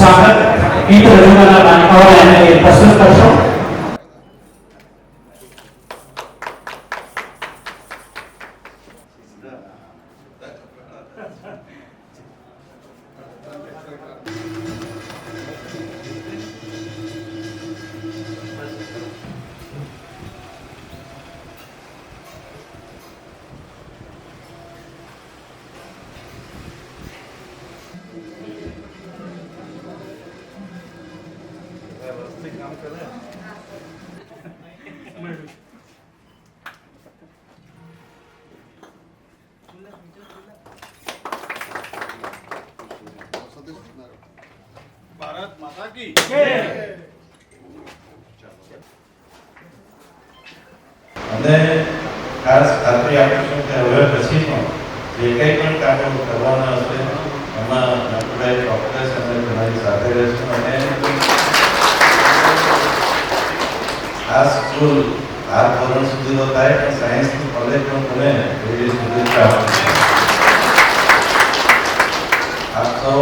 સ્વાગત ગીત રજૂ કરનાર બાળકોને એને પ્રસ્તુત કરશો. ભારત માતા કી જય. અને ખાસ ખાતરી આપીશું કે હવે પછી પણ જે કંઈ પણ કામો કરવાના હશે એમાં આપણે ચોક્કસ અને તમારી સાથે રહેશું. અને આ સ્કૂલ 8 ધોરણ સુધી તો થાય પણ સાયન્સની કોલેજ પણ બને એવી શુભેચ્છા આપું છું. આપ સૌ